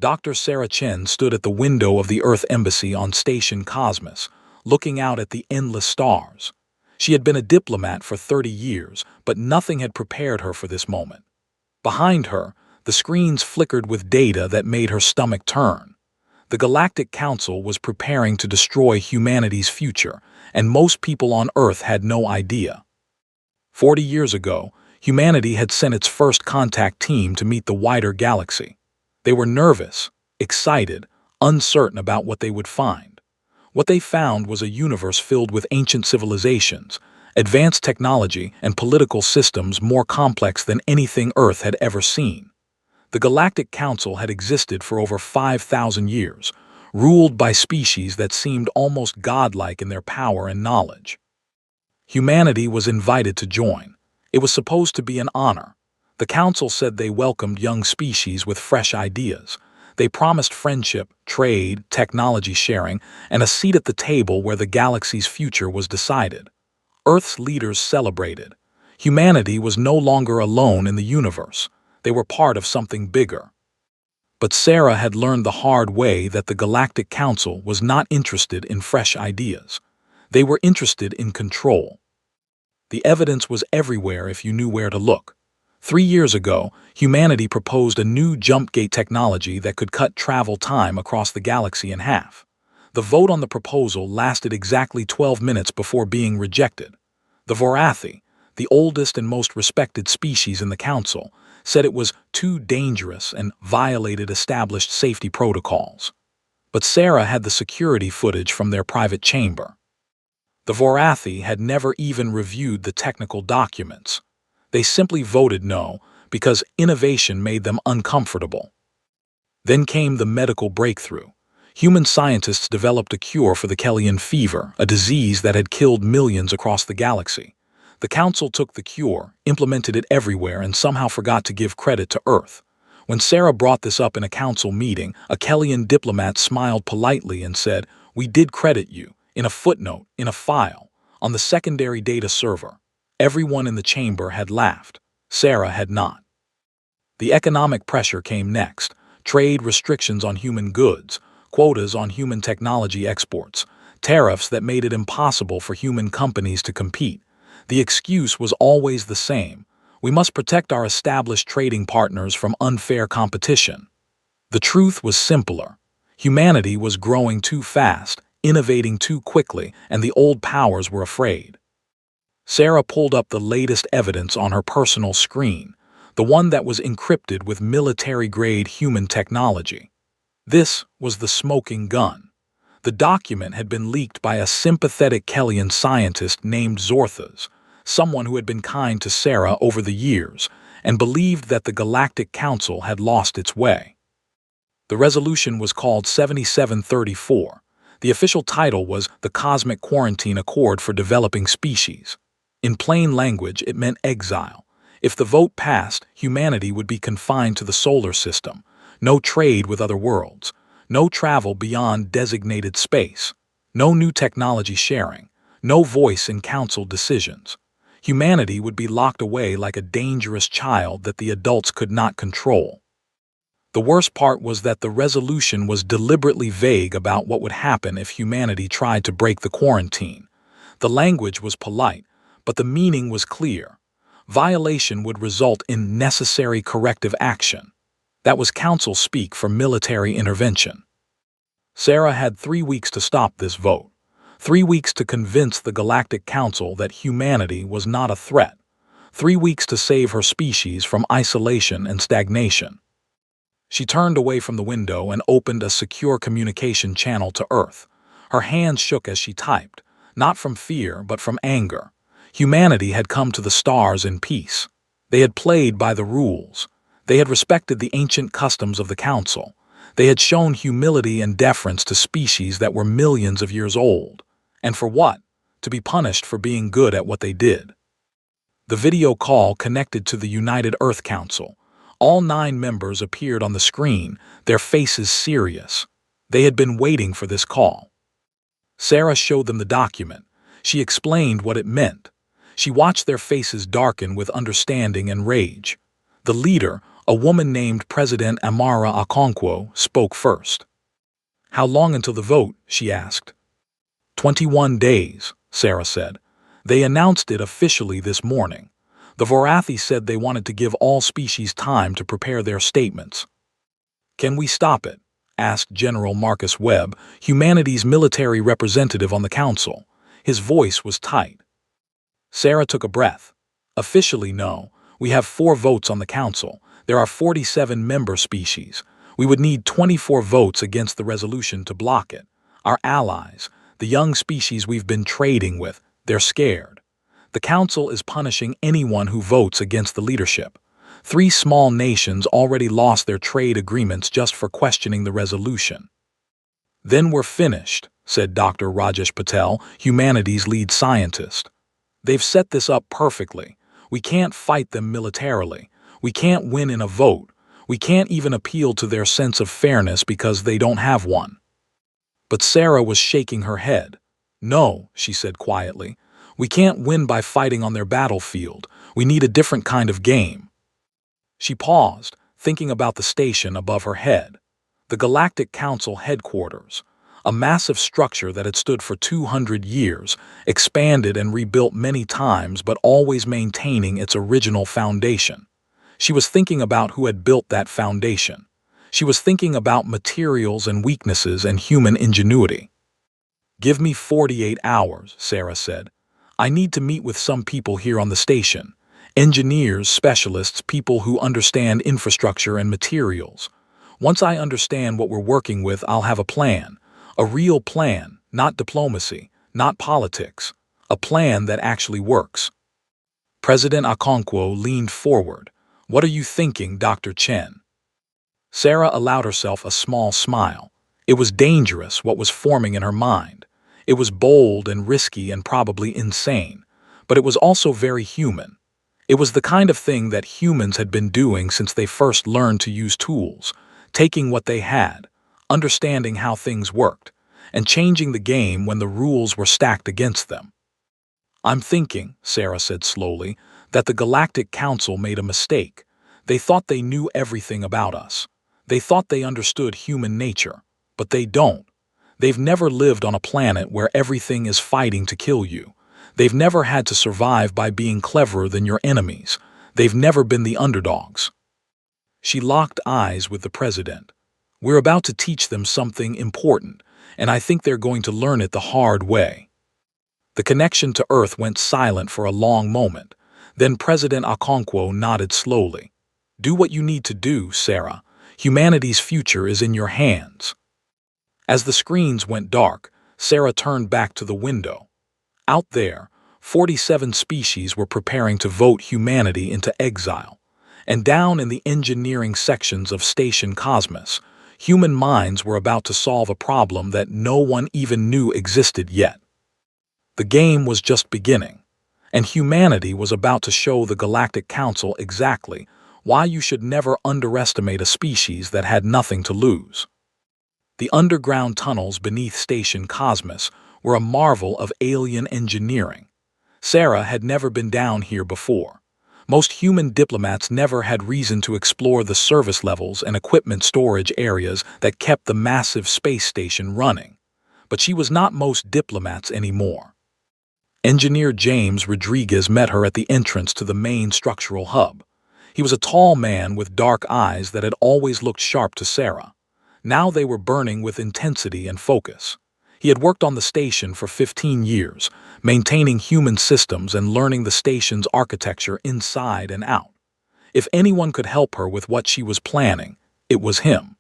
Dr. Sarah Chen stood at the window of the Earth Embassy on Station Cosmos, looking out at the endless stars. She had been a diplomat for 30 years, but nothing had prepared her for this moment. Behind her, the screens flickered with data that made her stomach turn. The Galactic Council was preparing to destroy humanity's future, and most people on Earth had no idea. 40 years ago, humanity had sent its first contact team to meet the wider galaxy. They were nervous, excited, uncertain about what they would find. What they found was a universe filled with ancient civilizations, advanced technology, and political systems more complex than anything Earth had ever seen. The Galactic Council had existed for over 5,000 years, ruled by species that seemed almost godlike in their power and knowledge. Humanity was invited to join. It was supposed to be an honor. The Council said they welcomed young species with fresh ideas. They promised friendship, trade, technology sharing, and a seat at the table where the galaxy's future was decided. Earth's leaders celebrated. Humanity was no longer alone in the universe. They were part of something bigger. But Sarah had learned the hard way that the Galactic Council was not interested in fresh ideas. They were interested in control. The evidence was everywhere if you knew where to look. 3 years ago, humanity proposed a new jump gate technology that could cut travel time across the galaxy in half. The vote on the proposal lasted exactly 12 minutes before being rejected. The Vorathi, the oldest and most respected species in the Council, said it was too dangerous and violated established safety protocols. But Sarah had the security footage from their private chamber. The Vorathi had never even reviewed the technical documents. They simply voted no because innovation made them uncomfortable. Then came the medical breakthrough. Human scientists developed a cure for the Kellyan fever, a disease that had killed millions across the galaxy. The Council took the cure, implemented it everywhere, and somehow forgot to give credit to Earth. When Sarah brought this up in a Council meeting, a Kellyan diplomat smiled politely and said, "We did credit you, in a footnote, in a file, on the secondary data server." Everyone in the chamber had laughed. Sarah had not. The economic pressure came next. Trade restrictions on human goods, quotas on human technology exports, tariffs that made it impossible for human companies to compete. The excuse was always the same: we must protect our established trading partners from unfair competition. The truth was simpler. Humanity was growing too fast, innovating too quickly, and the old powers were afraid. Sarah pulled up the latest evidence on her personal screen, the one that was encrypted with military-grade human technology. This was the smoking gun. The document had been leaked by a sympathetic Kellyan scientist named Zorthas, someone who had been kind to Sarah over the years and believed that the Galactic Council had lost its way. The resolution was called 7734. The official title was the Cosmic Quarantine Accord for Developing Species. In plain language, it meant exile. If the vote passed, humanity would be confined to the solar system. No trade with other worlds. No travel beyond designated space. No new technology sharing. No voice in council decisions. Humanity would be locked away like a dangerous child that the adults could not control. The worst part was that the resolution was deliberately vague about what would happen if humanity tried to break the quarantine. The language was polite, but the meaning was clear. Violation would result in necessary corrective action. That was council speak for military intervention. Sarah had 3 weeks to stop this vote. 3 weeks to convince the Galactic Council that humanity was not a threat. 3 weeks to save her species from isolation and stagnation. She turned away from the window and opened a secure communication channel to Earth. Her hands shook as she typed, not from fear but from anger. Humanity had come to the stars in peace. They had played by the rules. They had respected the ancient customs of the Council. They had shown humility and deference to species that were millions of years old. And for what? To be punished for being good at what they did. The video call connected to the United Earth Council. All 9 members appeared on the screen, their faces serious. They had been waiting for this call. Sarah showed them the document. She explained what it meant. She watched their faces darken with understanding and rage. The leader, A woman named President Amara Okonkwo spoke first. "How long until the vote?" she asked. 21 days, Sarah said. "They announced it officially this morning. The Vorathi said they wanted to give all species time to prepare their statements." "Can we stop it?" asked General Marcus Webb, humanity's military representative on the council. His voice was tight. Sarah took a breath. "Officially, no. We have 4 votes on the council. There are 47 member species. We would need 24 votes against the resolution to block it. Our allies, the young species we've been trading with, they're scared. The council is punishing anyone who votes against the leadership. 3 small nations already lost their trade agreements just for questioning the resolution." "Then we're finished," said Dr. Rajesh Patel, humanity's lead scientist. "They've set this up perfectly. We can't fight them militarily. We can't win in a vote. We can't even appeal to their sense of fairness because they don't have one." But Sarah was shaking her head. "No," she said quietly. "We can't win by fighting on their battlefield. We need a different kind of game." She paused, thinking about the station above her head. The Galactic Council headquarters, a massive structure that had stood for 200 years, expanded and rebuilt many times but always maintaining its original foundation. She was thinking about who had built that foundation. She was thinking about materials and weaknesses and human ingenuity. "Give me 48 hours, Sarah said. "I need to meet with some people here on the station. Engineers, specialists, people who understand infrastructure and materials. Once I understand what we're working with, I'll have a plan. A real plan, not diplomacy, not politics. A plan that actually works." President Okonkwo leaned forward. "What are you thinking, Dr. Chen?" Sarah allowed herself a small smile. It was dangerous, what was forming in her mind. It was bold and risky and probably insane, but it was also very human. It was the kind of thing that humans had been doing since they first learned to use tools, taking what they had, understanding how things worked, and changing the game when the rules were stacked against them. "I'm thinking," Sarah said slowly, "that the Galactic Council made a mistake. They thought they knew everything about us. They thought they understood human nature, but they don't. They've never lived on a planet where everything is fighting to kill you. They've never had to survive by being cleverer than your enemies. They've never been the underdogs." She locked eyes with the president. "We're about to teach them something important, and I think they're going to learn it the hard way." The connection to Earth went silent for a long moment. Then President Okonkwo nodded slowly. "Do what you need to do, Sarah. Humanity's future is in your hands." As the screens went dark, Sarah turned back to the window. Out there, 47 species were preparing to vote humanity into exile. And down in the engineering sections of Station Cosmos, human minds were about to solve a problem that no one even knew existed yet. The game was just beginning, and humanity was about to show the Galactic Council exactly why you should never underestimate a species that had nothing to lose. The underground tunnels beneath Station Cosmos were a marvel of alien engineering. Sarah had never been down here before. Most human diplomats never had reason to explore the service levels and equipment storage areas that kept the massive space station running. But she was not most diplomats anymore. Engineer James Rodriguez met her at the entrance to the main structural hub. He was a tall man with dark eyes that had always looked sharp to Sarah. Now they were burning with intensity and focus. He had worked on the station for 15 years, maintaining human systems and learning the station's architecture inside and out. If anyone could help her with what she was planning, it was him.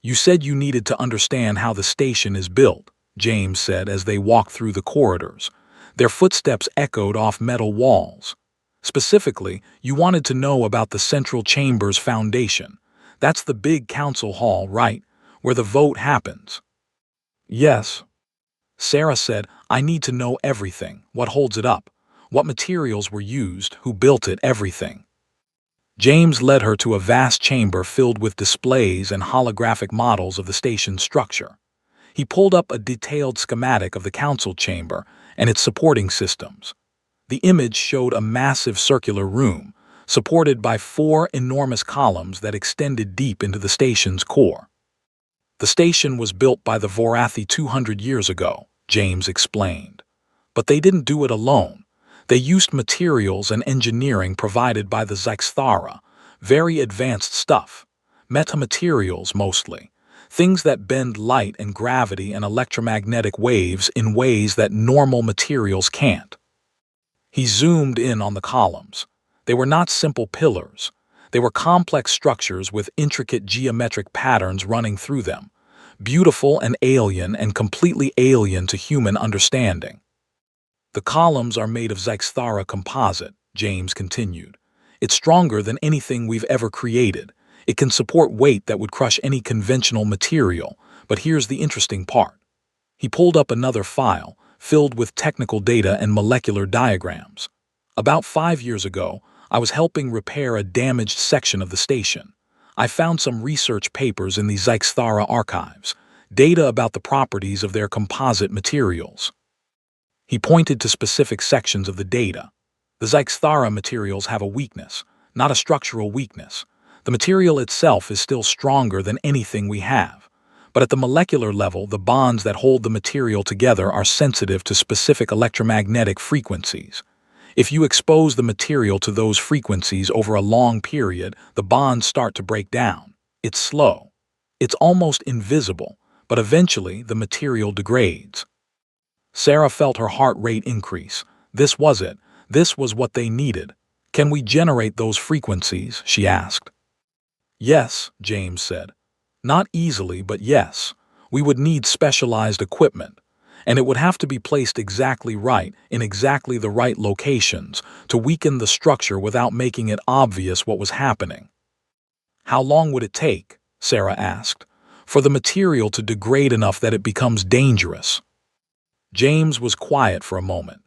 "You said you needed to understand how the station is built," James said as they walked through the corridors. Their footsteps echoed off metal walls. "Specifically, you wanted to know about the central chamber's foundation. That's the big council hall, right, where the vote happens." "Yes." Sarah said, "I need to know everything. What holds it up? What materials were used? Who built it? Everything." James led her to a vast chamber filled with displays and holographic models of the station's structure. He pulled up a detailed schematic of the council chamber and its supporting systems. The image showed a massive circular room, supported by 4 enormous columns that extended deep into the station's core. The station was built by the Vorathi 200 years ago, James explained. But they didn't do it alone. They used materials and engineering provided by the Zyxthara, very advanced stuff, metamaterials mostly, things that bend light and gravity and electromagnetic waves in ways that normal materials can't. He zoomed in on the columns. They were not simple pillars. They were complex structures with intricate geometric patterns running through them, beautiful and completely alien to human understanding. The columns are made of Zyxthara composite, James continued. It's stronger than anything we've ever created. It can support weight that would crush any conventional material, but here's the interesting part. He pulled up another file, filled with technical data and molecular diagrams. About 5 years ago, I was helping repair a damaged section of the station. I found some research papers in the Zyxthara archives, data about the properties of their composite materials. He pointed to specific sections of the data. The Zyxthara materials have a weakness, not a structural weakness. The material itself is still stronger than anything we have. But at the molecular level, the bonds that hold the material together are sensitive to specific electromagnetic frequencies. If you expose the material to those frequencies over a long period, the bonds start to break down. It's slow. It's almost invisible, but eventually the material degrades. Sarah felt her heart rate increase. This was it. This was what they needed. Can we generate those frequencies? She asked. Yes, James said. Not easily, but yes. We would need specialized equipment, and it would have to be placed exactly right, in exactly the right locations, to weaken the structure without making it obvious what was happening. How long would it take, Sarah asked, for the material to degrade enough that it becomes dangerous? James was quiet for a moment.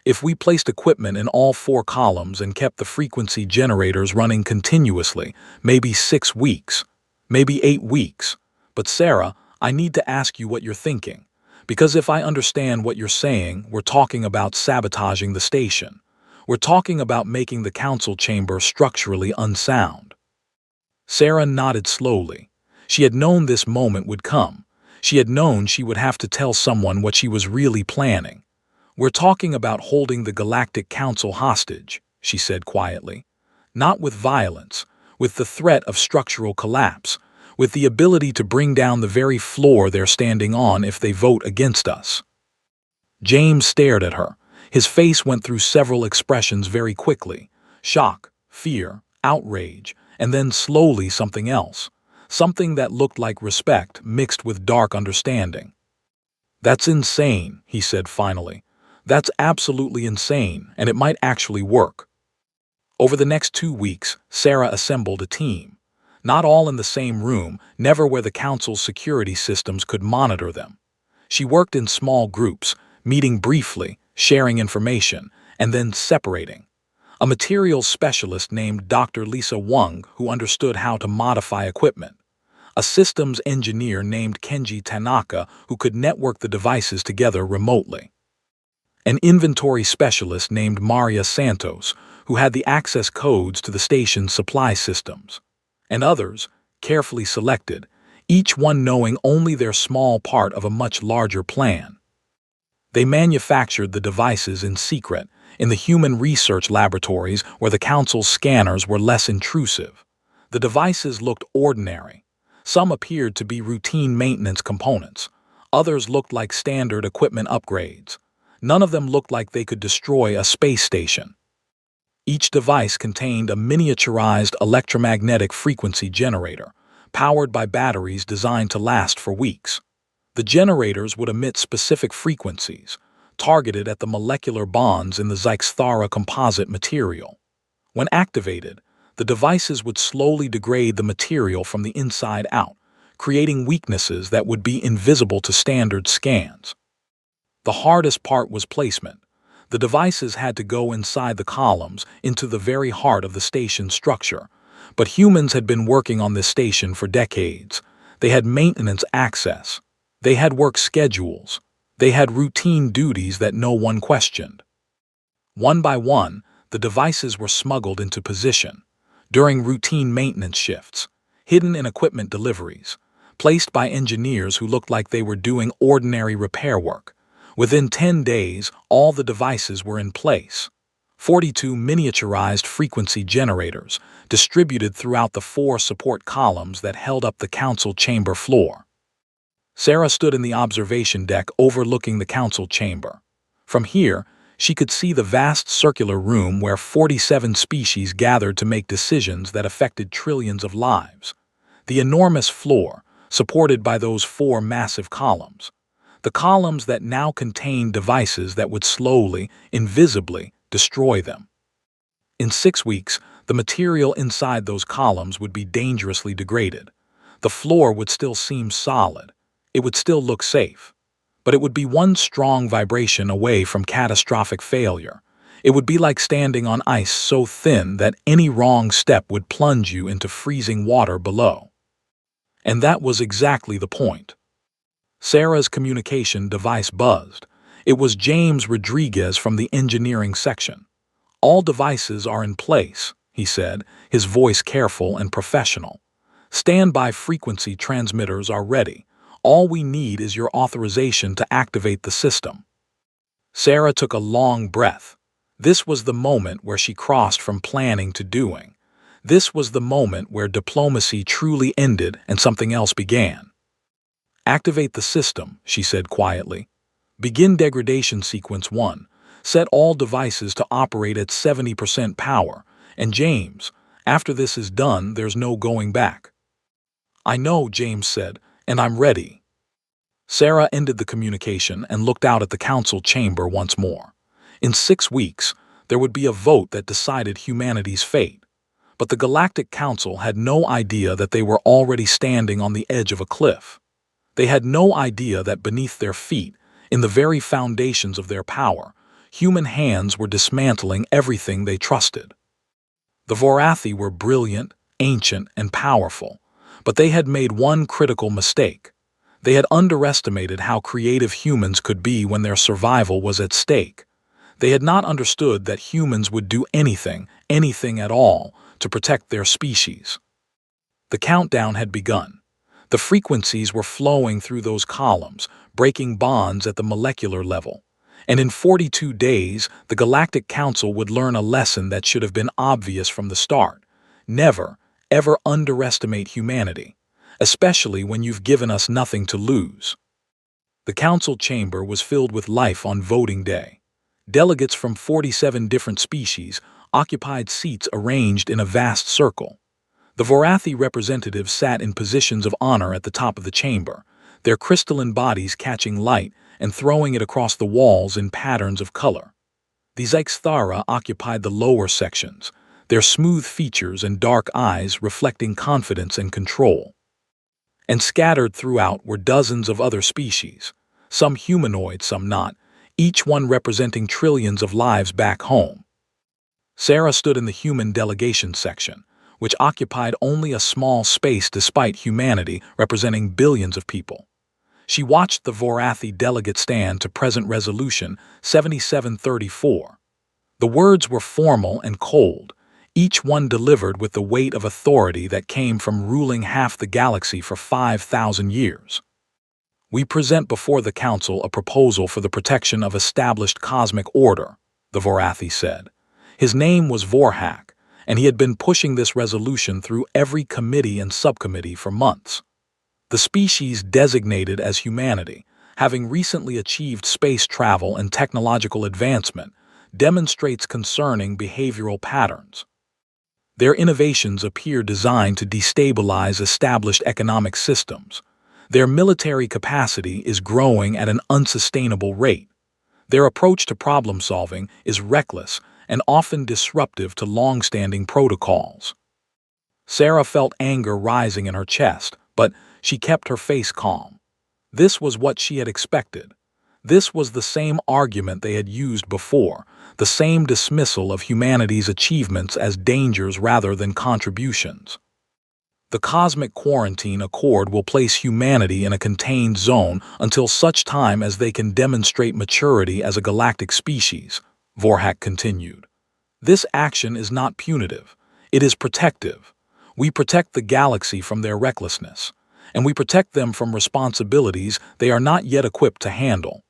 If we placed equipment in all 4 columns and kept the frequency generators running continuously, maybe 6 weeks, maybe 8 weeks. But Sarah, I need to ask you what you're thinking. Because if I understand what you're saying, we're talking about sabotaging the station. We're talking about making the council chamber structurally unsound. Sarah nodded slowly. She had known this moment would come. She had known she would have to tell someone what she was really planning. We're talking about holding the Galactic Council hostage, she said quietly. Not with violence, with the threat of structural collapse, with the ability to bring down the very floor they're standing on if they vote against us. James stared at her. His face went through several expressions very quickly. Shock, fear, outrage, and then slowly something else. Something that looked like respect mixed with dark understanding. That's insane, he said finally. That's absolutely insane, and it might actually work. Over the next 2 weeks, Sarah assembled a team. Not all in the same room, never where the council's security systems could monitor them. She worked in small groups, meeting briefly, sharing information, and then separating. A materials specialist named Dr. Lisa Wang, who understood how to modify equipment. A systems engineer named Kenji Tanaka, who could network the devices together remotely. An inventory specialist named Maria Santos, who had the access codes to the station's supply systems. And others, carefully selected, each one knowing only their small part of a much larger plan. They manufactured the devices in secret, in the human research laboratories where the council's scanners were less intrusive. The devices looked ordinary. Some appeared to be routine maintenance components. Others looked like standard equipment upgrades. None of them looked like they could destroy a space station. Each device contained a miniaturized electromagnetic frequency generator, powered by batteries designed to last for weeks. The generators would emit specific frequencies, targeted at the molecular bonds in the Zyxthara composite material. When activated, the devices would slowly degrade the material from the inside out, creating weaknesses that would be invisible to standard scans. The hardest part was placement. The devices had to go inside the columns, into the very heart of the station structure. But humans had been working on this station for decades. They had maintenance access. They had work schedules. They had routine duties that no one questioned. One by one, the devices were smuggled into position during routine maintenance shifts, hidden in equipment deliveries, placed by engineers who looked like they were doing ordinary repair work. Within 10 days, all the devices were in place. 42 miniaturized frequency generators distributed throughout the 4 support columns that held up the council chamber floor. Sarah stood in the observation deck overlooking the council chamber. From here, she could see the vast circular room where 47 species gathered to make decisions that affected trillions of lives. The enormous floor, supported by those 4 massive columns. The columns that now contained devices that would slowly, invisibly, destroy them. In 6 weeks, the material inside those columns would be dangerously degraded. The floor would still seem solid. It would still look safe. But it would be one strong vibration away from catastrophic failure. It would be like standing on ice so thin that any wrong step would plunge you into freezing water below. And that was exactly the point. Sarah's communication device buzzed. It was James Rodriguez from the engineering section. "All devices are in place," he said, his voice careful and professional. "Standby frequency transmitters are ready. All we need is your authorization to activate the system." Sarah took a long breath. This was the moment where she crossed from planning to doing. This was the moment where diplomacy truly ended and something else began. "Activate the system," she said quietly. "Begin degradation sequence 1. Set all devices to operate at 70% power. And James, after this is done, there's no going back." "I know," James said, "and I'm ready." Sarah ended the communication and looked out at the council chamber once more. In 6 weeks, there would be a vote that decided humanity's fate. But the Galactic Council had no idea that they were already standing on the edge of a cliff. They had no idea that beneath their feet, in the very foundations of their power, human hands were dismantling everything they trusted. The Vorathi were brilliant, ancient, and powerful, but they had made one critical mistake. They had underestimated how creative humans could be when their survival was at stake. They had not understood that humans would do anything at all, to protect their species. The countdown had begun. The frequencies were flowing through those columns, breaking bonds at the molecular level. And in 42 days, the Galactic Council would learn a lesson that should have been obvious from the start. Never, ever underestimate humanity, especially when you've given us nothing to lose. The council chamber was filled with life on voting day. Delegates from 47 different species occupied seats arranged in a vast circle. The Vorathi representatives sat in positions of honor at the top of the chamber, their crystalline bodies catching light and throwing it across the walls in patterns of color. The Zyxthara occupied the lower sections, their smooth features and dark eyes reflecting confidence and control. And scattered throughout were dozens of other species, some humanoid, some not, each one representing trillions of lives back home. Sarah stood in the human delegation section, which occupied only a small space despite humanity representing billions of people. She watched the Vorathi delegate stand to present resolution 7734. The words were formal and cold, each one delivered with the weight of authority that came from ruling half the galaxy for 5,000 years. "We present before the Council a proposal for the protection of established cosmic order," the Vorathi said. His name was Vorhak, and he had been pushing this resolution through every committee and subcommittee for months. The species designated as humanity, having recently achieved space travel and technological advancement, demonstrates concerning behavioral patterns. Their innovations appear designed to destabilize established economic systems. Their military capacity is growing at an unsustainable rate. Their approach to problem solving is reckless and often disruptive to long-standing protocols. Sarah felt anger rising in her chest, but she kept her face calm. This was what she had expected. This was the same argument they had used before, the same dismissal of humanity's achievements as dangers rather than contributions. The Cosmic Quarantine Accord will place humanity in a contained zone until such time as they can demonstrate maturity as a galactic species, Vorhak continued. This action is not punitive. It is protective. We protect the galaxy from their recklessness, and we protect them from responsibilities they are not yet equipped to handle.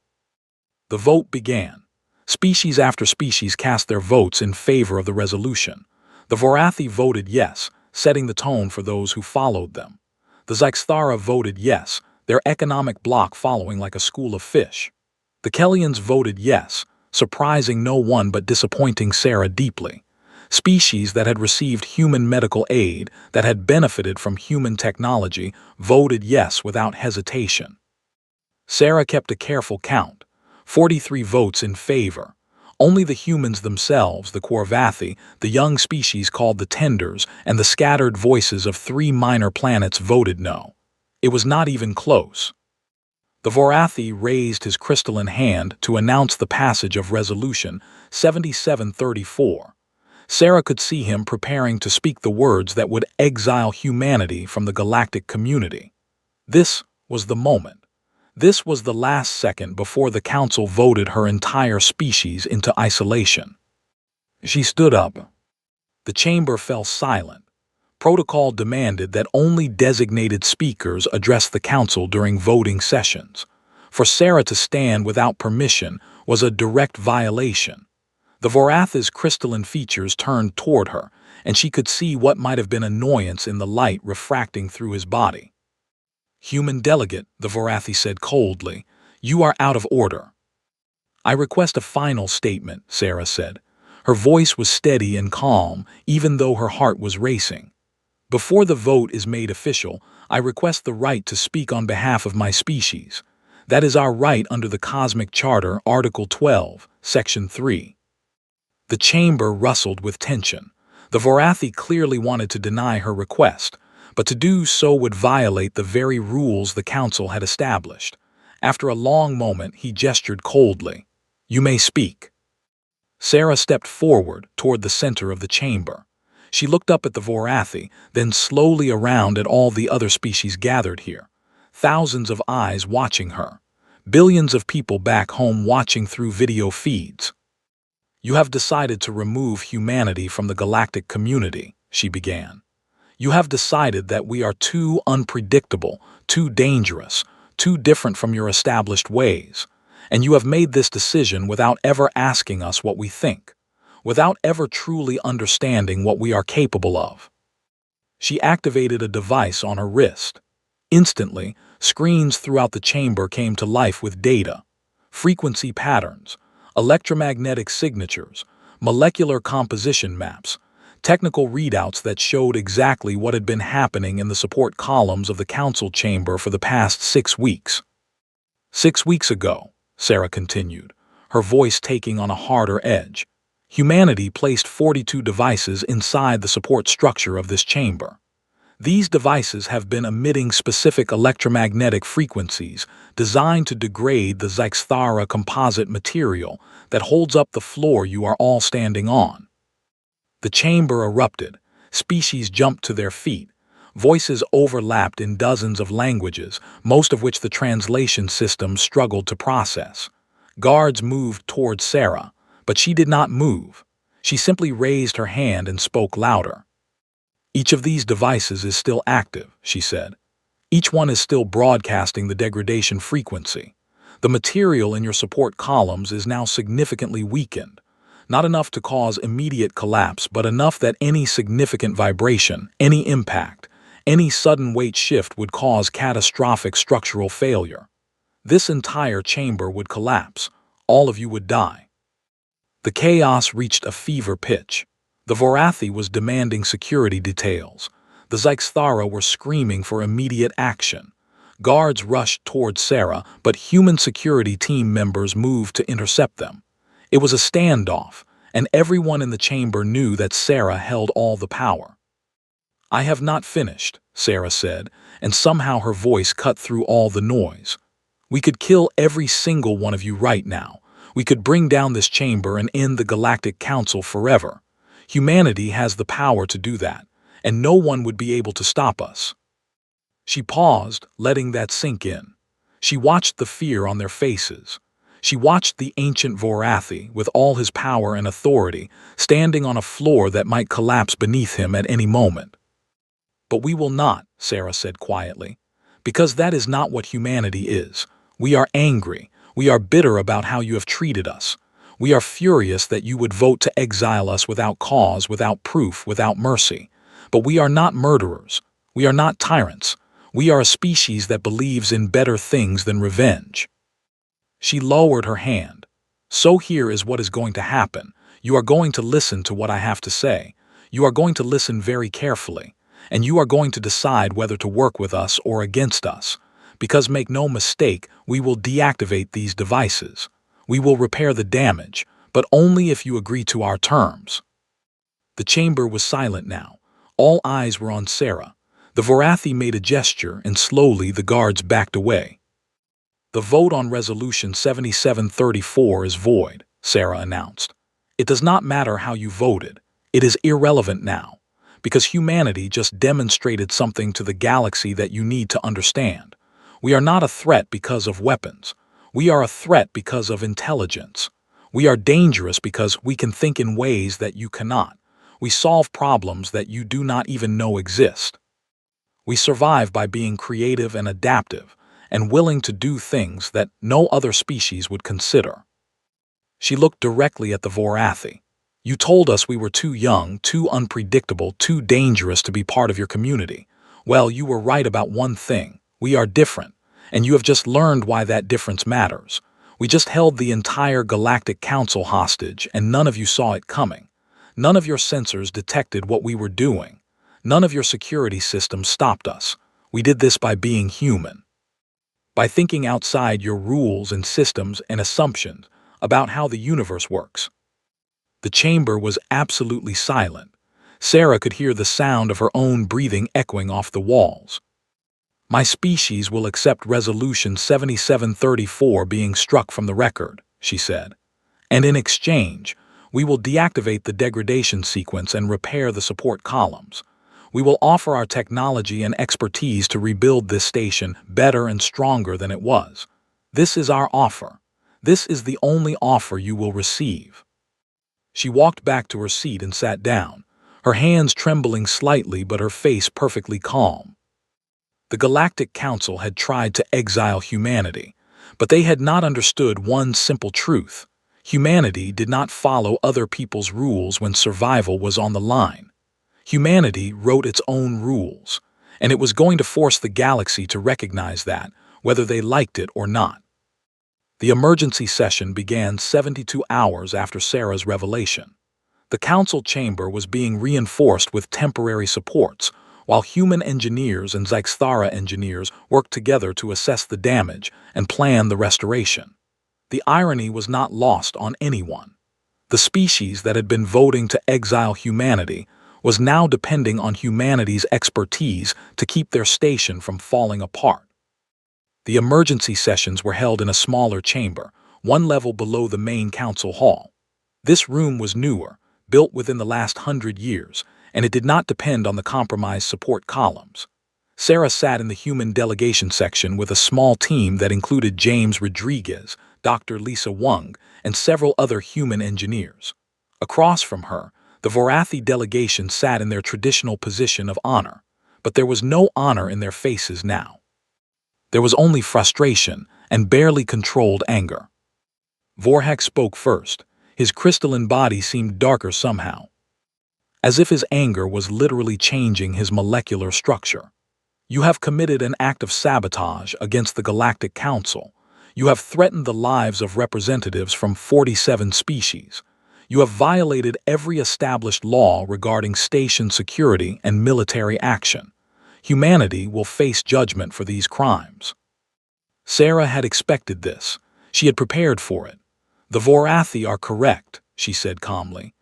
The vote began. Species after species cast their votes in favor of the resolution. The Vorathi voted yes, setting the tone for those who followed them. The Zyxthara voted yes, their economic bloc following like a school of fish. The Kellians voted yes, surprising no one but disappointing Sarah deeply. Species that had received human medical aid, that had benefited from human technology, voted yes without hesitation. Sarah kept a careful count. 43 votes in favor. Only the humans themselves, the Korvathi, the young species called the Tenders, and the scattered voices of 3 minor planets voted no. It was not even close. The Vorathi raised his crystalline hand to announce the passage of Resolution 7734. Sarah could see him preparing to speak the words that would exile humanity from the galactic community. This was the moment. This was the last second before the council voted her entire species into isolation. She stood up. The chamber fell silent. Protocol demanded that only designated speakers address the council during voting sessions. For Sarah to stand without permission was a direct violation. The Voratha's crystalline features turned toward her, and she could see what might have been annoyance in the light refracting through his body. "Human delegate," the Vorathi said coldly, "you are out of order." "I request a final statement," Sarah said. Her voice was steady and calm, even though her heart was racing. "Before the vote is made official, I request the right to speak on behalf of my species. That is our right under the Cosmic Charter, Article 12, Section 3. The chamber rustled with tension. The Vorathi clearly wanted to deny her request, but to do so would violate the very rules the council had established. After a long moment, he gestured coldly. "You may speak." Sarah stepped forward toward the center of the chamber. She looked up at the Vorathi, then slowly around at all the other species gathered here. Thousands of eyes watching her. Billions of people back home watching through video feeds. "You have decided to remove humanity from the galactic community," she began. "You have decided that we are too unpredictable, too dangerous, too different from your established ways. And you have made this decision without ever asking us what we think, without ever truly understanding what we are capable of." She activated a device on her wrist. Instantly, screens throughout the chamber came to life with data, frequency patterns, electromagnetic signatures, molecular composition maps, technical readouts that showed exactly what had been happening in the support columns of the council chamber for the past 6 weeks. 6 weeks ago, Sarah continued, her voice taking on a harder edge, humanity placed 42 devices inside the support structure of this chamber. These devices have been emitting specific electromagnetic frequencies designed to degrade the Zyxthara composite material that holds up the floor you are all standing on. The chamber erupted. Species jumped to their feet. Voices overlapped in dozens of languages, most of which the translation system struggled to process. Guards moved toward Sarah, but she did not move. She simply raised her hand and spoke louder. "Each of these devices is still active," she said. "Each one is still broadcasting the degradation frequency. The material in your support columns is now significantly weakened. Not enough to cause immediate collapse, but enough that any significant vibration, any impact, any sudden weight shift would cause catastrophic structural failure. This entire chamber would collapse. All of you would die." The chaos reached a fever pitch. The Vorathi was demanding security details. The Zyxthara were screaming for immediate action. Guards rushed toward Sarah, but human security team members moved to intercept them. It was a standoff, and everyone in the chamber knew that Sarah held all the power. "I have not finished," Sarah said, and somehow her voice cut through all the noise. "We could kill every single one of you right now. We could bring down this chamber and end the Galactic Council forever. Humanity has the power to do that, and no one would be able to stop us." She paused, letting that sink in. She watched the fear on their faces. She watched the ancient Vorathi, with all his power and authority, standing on a floor that might collapse beneath him at any moment. "But we will not," Sarah said quietly, "because that is not what humanity is. We are angry. We are bitter about how you have treated us. We are furious that you would vote to exile us without cause, without proof, without mercy. But we are not murderers. We are not tyrants. We are a species that believes in better things than revenge." She lowered her hand. "So here is what is going to happen. You are going to listen to what I have to say. You are going to listen very carefully. And you are going to decide whether to work with us or against us. Because make no mistake, we will deactivate these devices. We will repair the damage, but only if you agree to our terms." The chamber was silent now. All eyes were on Sarah. The Vorathi made a gesture, and slowly the guards backed away. "The vote on Resolution 7734 is void," Sarah announced. "It does not matter how you voted. It is irrelevant now, because humanity just demonstrated something to the galaxy that you need to understand. We are not a threat because of weapons. We are a threat because of intelligence. We are dangerous because we can think in ways that you cannot. We solve problems that you do not even know exist. We survive by being creative and adaptive, and willing to do things that no other species would consider." She looked directly at the Vorathi. "You told us we were too young, too unpredictable, too dangerous to be part of your community. Well, you were right about one thing. We are different, and you have just learned why that difference matters. We just held the entire Galactic Council hostage, and none of you saw it coming. None of your sensors detected what we were doing. None of your security systems stopped us. We did this by being human. By thinking outside your rules and systems and assumptions about how the universe works." The chamber was absolutely silent. Sarah could hear the sound of her own breathing echoing off the walls. "My species will accept Resolution 7734 being struck from the record," she said. "And in exchange, we will deactivate the degradation sequence and repair the support columns. We will offer our technology and expertise to rebuild this station better and stronger than it was. This is our offer. This is the only offer you will receive." She walked back to her seat and sat down, her hands trembling slightly but her face perfectly calm. The Galactic Council had tried to exile humanity, but they had not understood one simple truth. Humanity did not follow other people's rules when survival was on the line. Humanity wrote its own rules, and it was going to force the galaxy to recognize that, whether they liked it or not. The emergency session began 72 hours after Sarah's revelation. The council chamber was being reinforced with temporary supports, while human engineers and Zyxthara engineers worked together to assess the damage and plan the restoration. The irony was not lost on anyone. The species that had been voting to exile humanity was now depending on humanity's expertise to keep their station from falling apart. The emergency sessions were held in a smaller chamber, one level below the main council hall. This room was newer, built within the last 100 years, and it did not depend on the compromised support columns. Sarah sat in the human delegation section with a small team that included James Rodriguez, Dr. Lisa Wung, and several other human engineers. Across from her, the Vorathi delegation sat in their traditional position of honor, but there was no honor in their faces now. There was only frustration and barely controlled anger. Vorhak spoke first. His crystalline body seemed darker somehow, as if his anger was literally changing his molecular structure. "You have committed an act of sabotage against the Galactic Council. You have threatened the lives of representatives from 47 species. You have violated every established law regarding station security and military action. Humanity will face judgment for these crimes." Sarah had expected this. She had prepared for it. "The Vorathi are correct," she said calmly.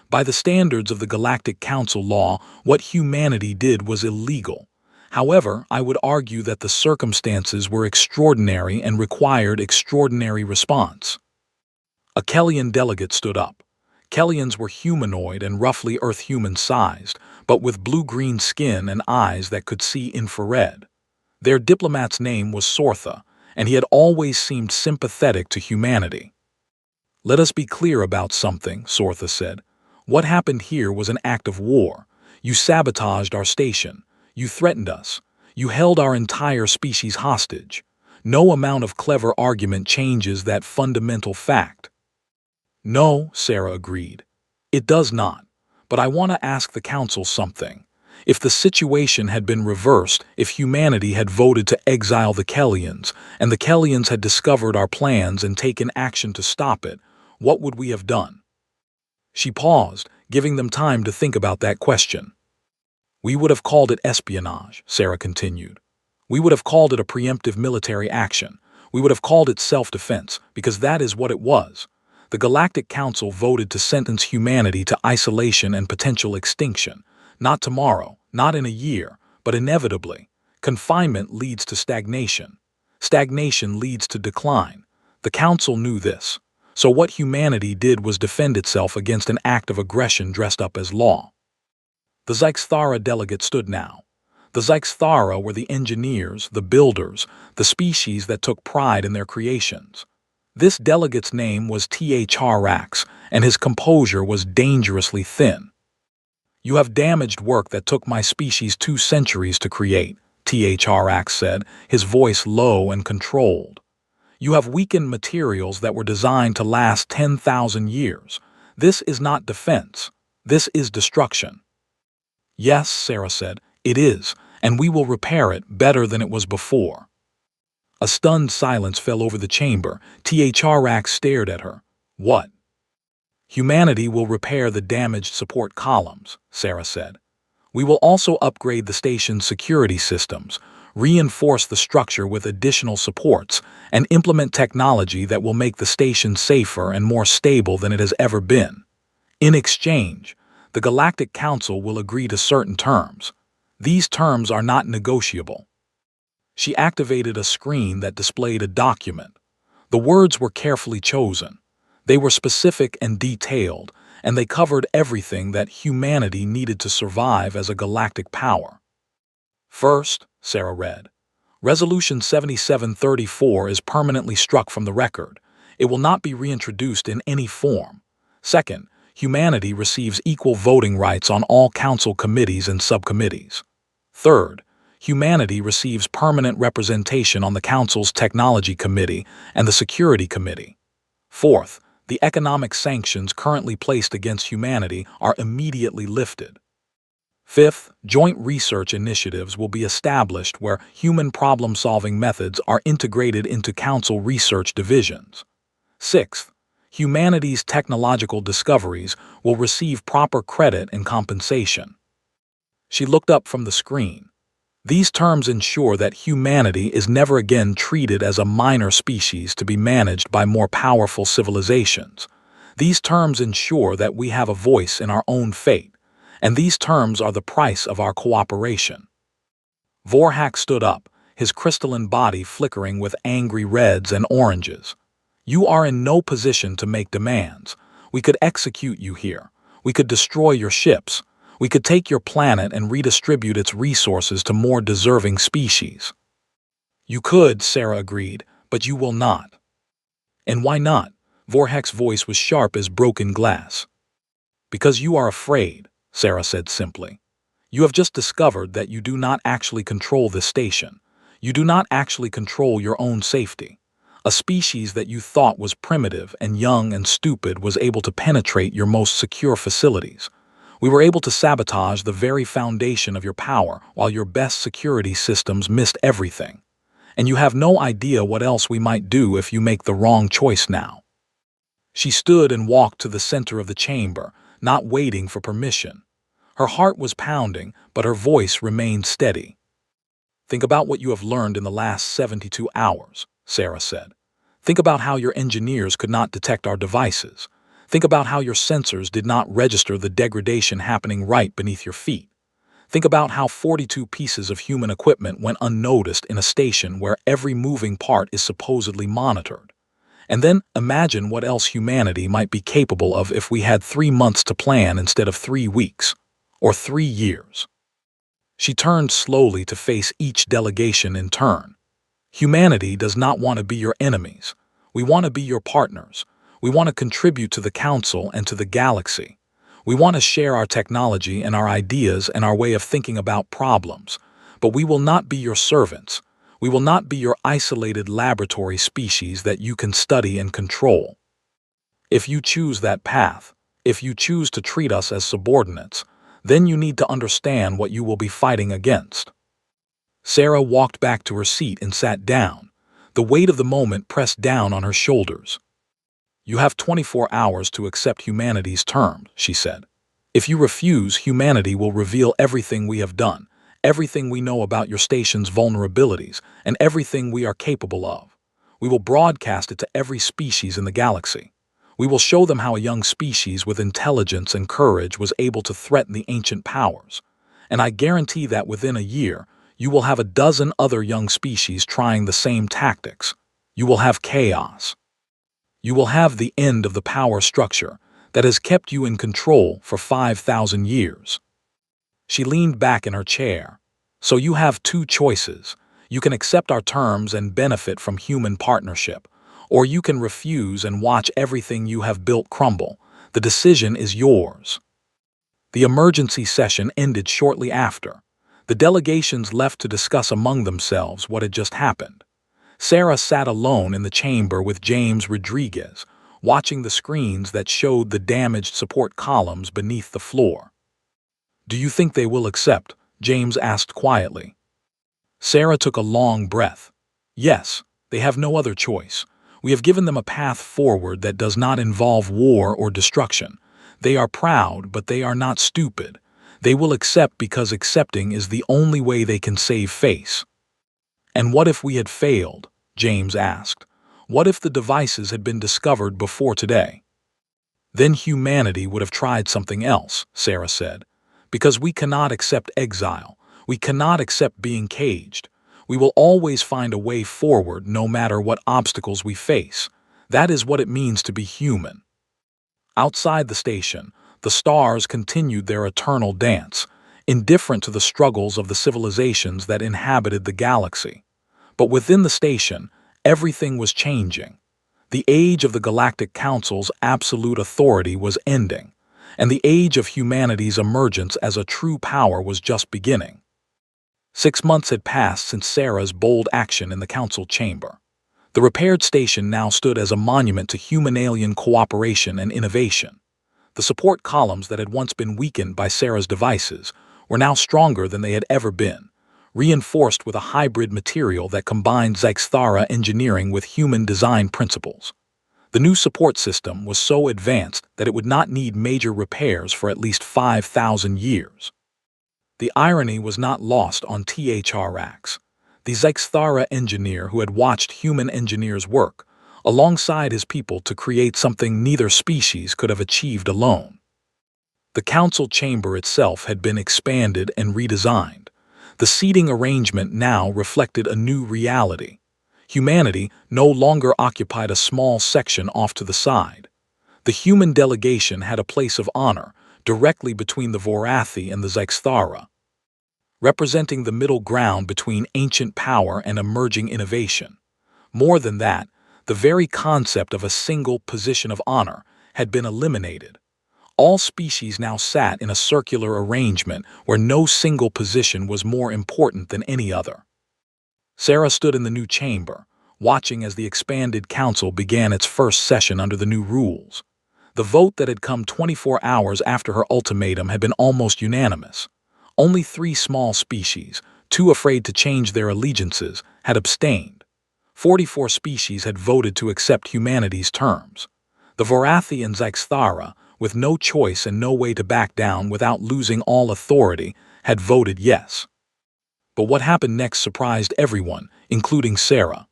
"By the standards of the Galactic Council law, what humanity did was illegal. However, I would argue that the circumstances were extraordinary and required extraordinary response." A Kellian delegate stood up. Kellians were humanoid and roughly Earth-human sized, but with blue-green skin and eyes that could see infrared. Their diplomat's name was Sortha, and he had always seemed sympathetic to humanity. "Let us be clear about something," Sortha said. "What happened here was an act of war. You sabotaged our station. You threatened us. You held our entire species hostage. No amount of clever argument changes that fundamental fact." "No," Sarah agreed. "It does not. But I want to ask the Council something. If the situation had been reversed, if humanity had voted to exile the Kellians, and the Kellians had discovered our plans and taken action to stop it, what would we have done?" She paused, giving them time to think about that question. "We would have called it espionage," Sarah continued. "We would have called it a preemptive military action. We would have called it self-defense, because that is what it was. The Galactic Council voted to sentence humanity to isolation and potential extinction. Not tomorrow, not in a year, but inevitably. Confinement leads to stagnation. Stagnation leads to decline. The Council knew this. So what humanity did was defend itself against an act of aggression dressed up as law." The Zyxthara delegate stood now. The Zyxthara were the engineers, the builders, the species that took pride in their creations. This delegate's name was HFY, and his composure was dangerously thin. "You have damaged work that took my species 2 centuries to create," HFY said, his voice low and controlled. "You have weakened materials that were designed to last 10,000 years. This is not defense. This is destruction." "Yes," Sarah said, "it is, and we will repair it better than it was before." A stunned silence fell over the chamber. HFY stared at her. "What?" "Humanity will repair the damaged support columns," Sarah said. "We will also upgrade the station's security systems, reinforce the structure with additional supports, and implement technology that will make the station safer and more stable than it has ever been. In exchange, the Galactic Council will agree to certain terms. These terms are not negotiable." She activated a screen that displayed a document. The words were carefully chosen. They were specific and detailed, and they covered everything that humanity needed to survive as a galactic power. "First," Sarah read, "Resolution 7734 is permanently struck from the record. It will not be reintroduced in any form. Second, humanity receives equal voting rights on all council committees and subcommittees. Third, humanity receives permanent representation on the Council's Technology Committee and the Security Committee. Fourth, the economic sanctions currently placed against humanity are immediately lifted. Fifth, joint research initiatives will be established where human problem-solving methods are integrated into Council research divisions. Sixth, humanity's technological discoveries will receive proper credit and compensation." She looked up from the screen. "These terms ensure that humanity is never again treated as a minor species to be managed by more powerful civilizations. These terms ensure that we have a voice in our own fate, and these terms are the price of our cooperation." Vorhak stood up, his crystalline body flickering with angry reds and oranges. "You are in no position to make demands. We could execute you here. We could destroy your ships. We could take your planet and redistribute its resources to more deserving species." "You could," Sarah agreed, "but you will not." "And why not?" Vorhak's voice was sharp as broken glass. "Because you are afraid," Sarah said simply. "You have just discovered that you do not actually control this station. You do not actually control your own safety. A species that you thought was primitive and young and stupid was able to penetrate your most secure facilities. We were able to sabotage the very foundation of your power while your best security systems missed everything. And you have no idea what else we might do if you make the wrong choice now." She stood and walked to the center of the chamber, not waiting for permission. Her heart was pounding, but her voice remained steady. "Think about what you have learned in the last 72 hours, Sarah said. "Think about how your engineers could not detect our devices. Think about how your sensors did not register the degradation happening right beneath your feet. Think about how 42 pieces of human equipment went unnoticed in a station where every moving part is supposedly monitored. And then imagine what else humanity might be capable of if we had 3 months to plan instead of 3 weeks, or 3 years." She turned slowly to face each delegation in turn. Humanity does not want to be your enemies. We want to be your partners. We want to contribute to the Council and to the galaxy. We want to share our technology and our ideas and our way of thinking about problems. But we will not be your servants. We will not be your isolated laboratory species that you can study and control. If you choose that path, if you choose to treat us as subordinates, then you need to understand what you will be fighting against. Sarah walked back to her seat and sat down. The weight of the moment pressed down on her shoulders. You have 24 hours to accept humanity's terms, she said. If you refuse, humanity will reveal everything we have done, everything we know about your station's vulnerabilities, and everything we are capable of. We will broadcast it to every species in the galaxy. We will show them how a young species with intelligence and courage was able to threaten the ancient powers. And I guarantee that within a year, you will have a dozen other young species trying the same tactics. You will have chaos. You will have the end of the power structure that has kept you in control for 5,000 years. She leaned back in her chair. So you have two choices. You can accept our terms and benefit from human partnership, or you can refuse and watch everything you have built crumble. The decision is yours. The emergency session ended shortly after. The delegations left to discuss among themselves what had just happened. Sarah sat alone in the chamber with James Rodriguez, watching the screens that showed the damaged support columns beneath the floor. "Do you think they will accept?" James asked quietly. Sarah took a long breath. "Yes, they have no other choice. We have given them a path forward that does not involve war or destruction. They are proud, but they are not stupid. They will accept because accepting is the only way they can save face." "And what if we had failed?" James asked. "What if the devices had been discovered before today?" "Then humanity would have tried something else," Sarah said. "Because we cannot accept exile. We cannot accept being caged. We will always find a way forward no matter what obstacles we face. That is what it means to be human." Outside the station, the stars continued their eternal dance, indifferent to the struggles of the civilizations that inhabited the galaxy. But within the station, everything was changing. The age of the Galactic Council's absolute authority was ending, and the age of humanity's emergence as a true power was just beginning. 6 months had passed since Sarah's bold action in the council chamber. The repaired station now stood as a monument to human-alien cooperation and innovation. The support columns that had once been weakened by Sarah's devices were now stronger than they had ever been, reinforced with a hybrid material that combined Zyxthara engineering with human design principles. The new support system was so advanced that it would not need major repairs for at least 5,000 years. The irony was not lost on THRX. The Zyxthara engineer who had watched human engineers work alongside his people to create something neither species could have achieved alone. The council chamber itself had been expanded and redesigned. The seating arrangement now reflected a new reality. Humanity no longer occupied a small section off to the side. The human delegation had a place of honor directly between the Vorathi and the Zyxthara, representing the middle ground between ancient power and emerging innovation. More than that, the very concept of a single position of honor had been eliminated. All species now sat in a circular arrangement where no single position was more important than any other. Sarah stood in the new chamber, watching as the expanded council began its first session under the new rules. The vote that had come 24 hours after her ultimatum had been almost unanimous. Only 3 small species, too afraid to change their allegiances, had abstained. 44 species had voted to accept humanity's terms. The Vorathi and Zyxthara, with no choice and no way to back down without losing all authority, had voted yes. But what happened next surprised everyone, including Sarah.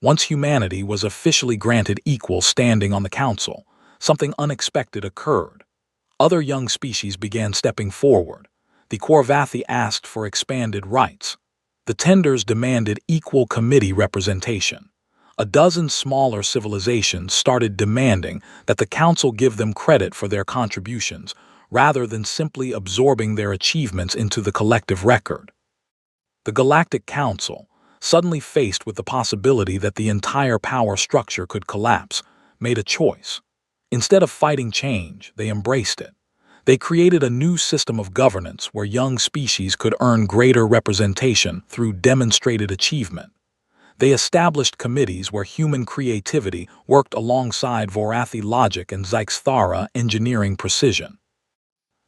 Once humanity was officially granted equal standing on the council, something unexpected occurred. Other young species began stepping forward. The Korvathi asked for expanded rights. The Tenders demanded equal committee representation. A dozen smaller civilizations started demanding that the council give them credit for their contributions, rather than simply absorbing their achievements into the collective record. The Galactic Council, suddenly faced with the possibility that the entire power structure could collapse, made a choice. Instead of fighting change, they embraced it. They created a new system of governance where young species could earn greater representation through demonstrated achievement. They established committees where human creativity worked alongside Vorathi logic and Zyxthara engineering precision.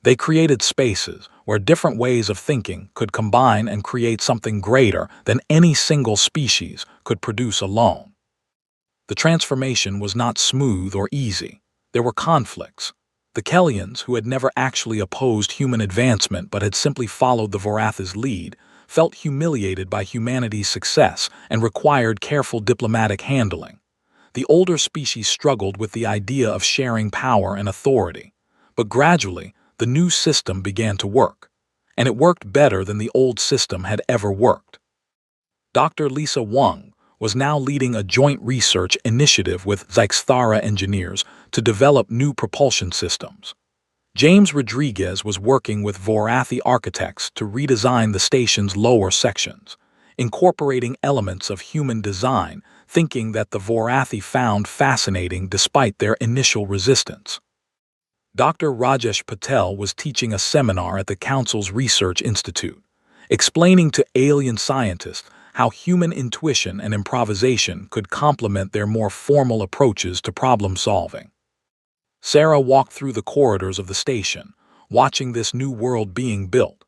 They created spaces where different ways of thinking could combine and create something greater than any single species could produce alone. The transformation was not smooth or easy. There were conflicts. The Kellians, who had never actually opposed human advancement but had simply followed the Vorathi's lead, felt humiliated by humanity's success and required careful diplomatic handling. The older species struggled with the idea of sharing power and authority. But gradually, the new system began to work. And it worked better than the old system had ever worked. Dr. Lisa Wang was now leading a joint research initiative with Zyxthara engineers to develop new propulsion systems. James Rodriguez was working with Vorathi architects to redesign the station's lower sections, incorporating elements of human design, thinking that the Vorathi found fascinating despite their initial resistance. Dr. Rajesh Patel was teaching a seminar at the Council's Research Institute, explaining to alien scientists how human intuition and improvisation could complement their more formal approaches to problem solving. Sarah walked through the corridors of the station, watching this new world being built.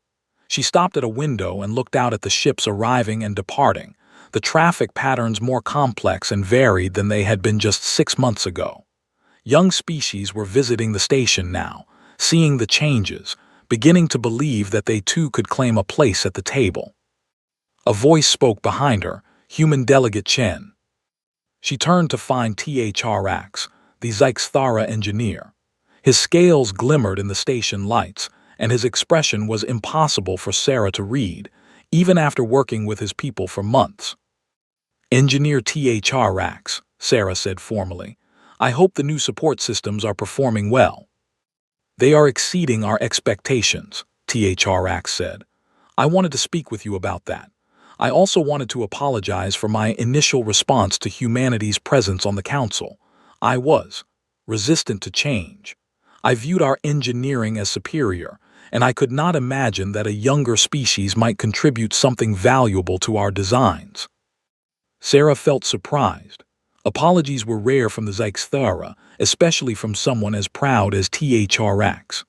She stopped at a window and looked out at the ships arriving and departing, the traffic patterns more complex and varied than they had been just 6 months ago. Young species were visiting the station now, seeing the changes, beginning to believe that they too could claim a place at the table. A voice spoke behind her, Human Delegate Chen. She turned to find THRX, the Zyxthara engineer. His scales glimmered in the station lights, and his expression was impossible for Sarah to read, even after working with his people for months. Engineer THRX, Sarah said formally. I hope the new support systems are performing well. They are exceeding our expectations, THRX said. I wanted to speak with you about that. I also wanted to apologize for my initial response to humanity's presence on the Council. I was resistant to change. I viewed our engineering as superior, and I could not imagine that a younger species might contribute something valuable to our designs. Sarah felt surprised. Apologies were rare from the Zyxthara, especially from someone as proud as THRX.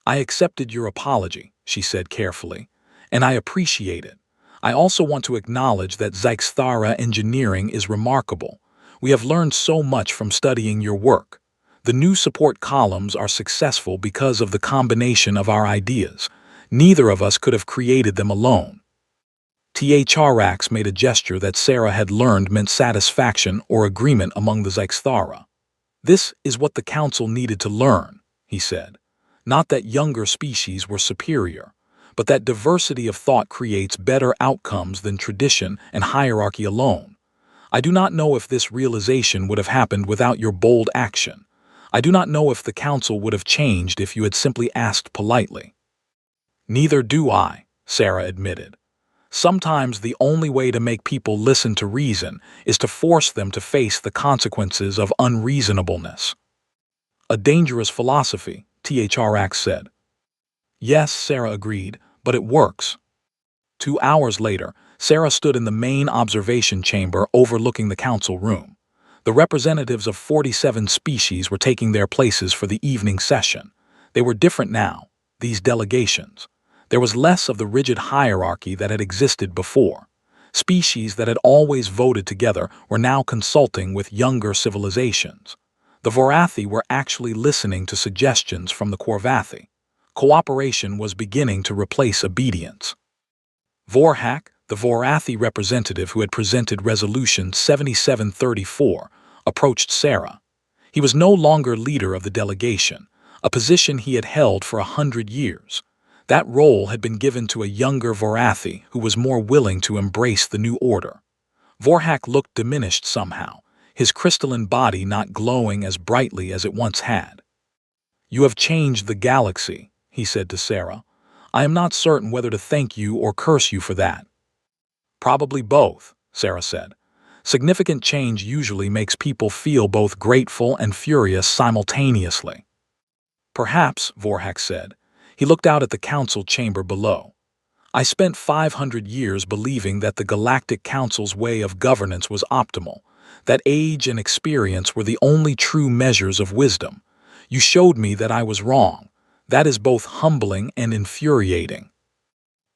I accepted your apology, she said carefully, and I appreciate it. I also want to acknowledge that Zyxthara engineering is remarkable. We have learned so much from studying your work. The new support columns are successful because of the combination of our ideas. Neither of us could have created them alone. THRX made a gesture that Sarah had learned meant satisfaction or agreement among the Zyxthara. This is what the Council needed to learn, he said. Not that younger species were superior, but that diversity of thought creates better outcomes than tradition and hierarchy alone. I do not know if this realization would have happened without your bold action. I do not know if the Council would have changed if you had simply asked politely. Neither do I, Sarah admitted. Sometimes the only way to make people listen to reason is to force them to face the consequences of unreasonableness. A dangerous philosophy, THRX said. Yes, Sarah agreed, but it works. 2 hours later, Sarah stood in the main observation chamber overlooking the council room. The representatives of 47 species were taking their places for the evening session. They were different now, these delegations. There was less of the rigid hierarchy that had existed before. Species that had always voted together were now consulting with younger civilizations. The Vorathi were actually listening to suggestions from the Korvathi. Cooperation was beginning to replace obedience. Vorhak, the Vorathi representative who had presented Resolution 7734, approached Sarah. He was no longer leader of the delegation, a position he had held for 100 years. That role had been given to a younger Vorathi who was more willing to embrace the new order. Vorhak looked diminished somehow, his crystalline body not glowing as brightly as it once had. You have changed the galaxy, he said to Sarah. I am not certain whether to thank you or curse you for that. Probably both, Sarah said. Significant change usually makes people feel both grateful and furious simultaneously. Perhaps, Vorhak said. He looked out at the council chamber below. I spent 500 years believing that the Galactic Council's way of governance was optimal, that age and experience were the only true measures of wisdom. You showed me that I was wrong. That is both humbling and infuriating.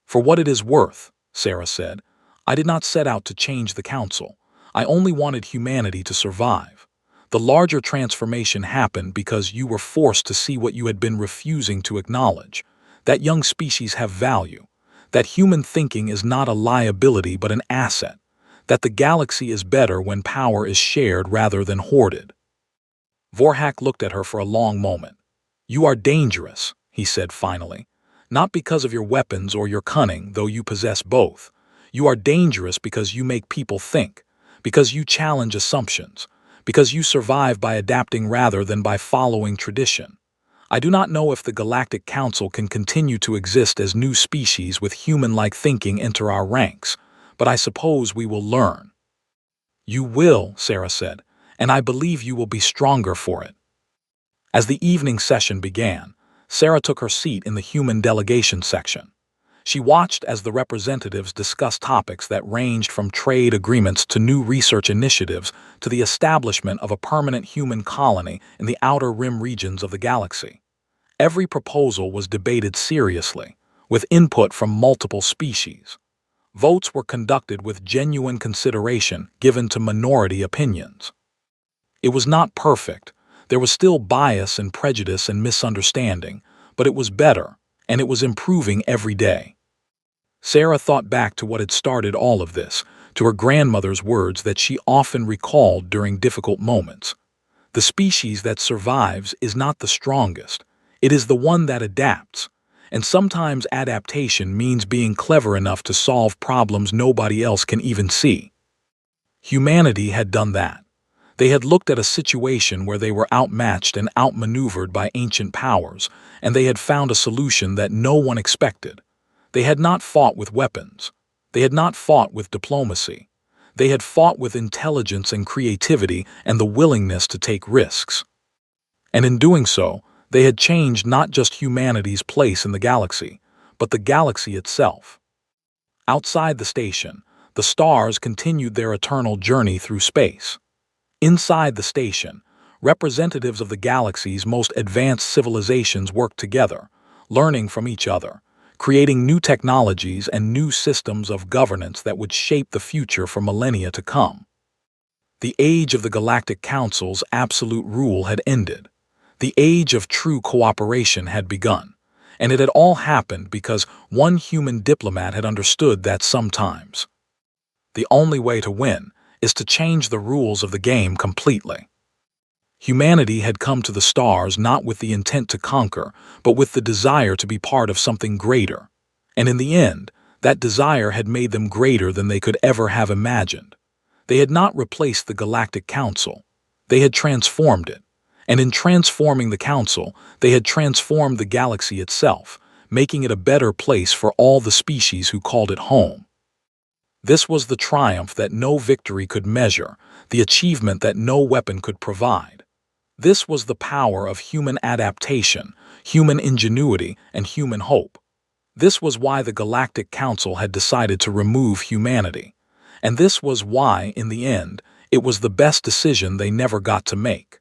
For what it is worth, Sarah said, I did not set out to change the council. I only wanted humanity to survive. The larger transformation happened because you were forced to see what you had been refusing to acknowledge, that young species have value, that human thinking is not a liability but an asset, that the galaxy is better when power is shared rather than hoarded. Vorhak looked at her for a long moment. You are dangerous, he said finally, not because of your weapons or your cunning, though you possess both. You are dangerous because you make people think, because you challenge assumptions, because you survive by adapting rather than by following tradition. I do not know if the Galactic Council can continue to exist as new species with human-like thinking enter our ranks, but I suppose we will learn. You will, Sarah said, and I believe you will be stronger for it. As the evening session began, Sarah took her seat in the human delegation section. She watched as the representatives discussed topics that ranged from trade agreements to new research initiatives to the establishment of a permanent human colony in the outer rim regions of the galaxy. Every proposal was debated seriously, with input from multiple species. Votes were conducted with genuine consideration given to minority opinions. It was not perfect. There was still bias and prejudice and misunderstanding, but it was better, and it was improving every day. Sarah thought back to what had started all of this, to her grandmother's words that she often recalled during difficult moments. The species that survives is not the strongest. It is the one that adapts. And sometimes adaptation means being clever enough to solve problems nobody else can even see. Humanity had done that. They had looked at a situation where they were outmatched and outmaneuvered by ancient powers, and they had found a solution that no one expected. They had not fought with weapons. They had not fought with diplomacy. They had fought with intelligence and creativity and the willingness to take risks. And in doing so, they had changed not just humanity's place in the galaxy, but the galaxy itself. Outside the station, the stars continued their eternal journey through space. Inside the station, representatives of the galaxy's most advanced civilizations worked together, learning from each other, creating new technologies and new systems of governance that would shape the future for millennia to come. The age of the Galactic Council's absolute rule had ended. The age of true cooperation had begun, and it had all happened because one human diplomat had understood that sometimes the only way to win is to change the rules of the game completely. Humanity had come to the stars not with the intent to conquer, but with the desire to be part of something greater. And in the end, that desire had made them greater than they could ever have imagined. They had not replaced the Galactic Council. They had transformed it. And in transforming the Council, they had transformed the galaxy itself, making it a better place for all the species who called it home. This was the triumph that no victory could measure, the achievement that no weapon could provide. This was the power of human adaptation, human ingenuity, and human hope. This was why the Galactic Council had decided to remove humanity. And this was why, in the end, it was the best decision they never got to make.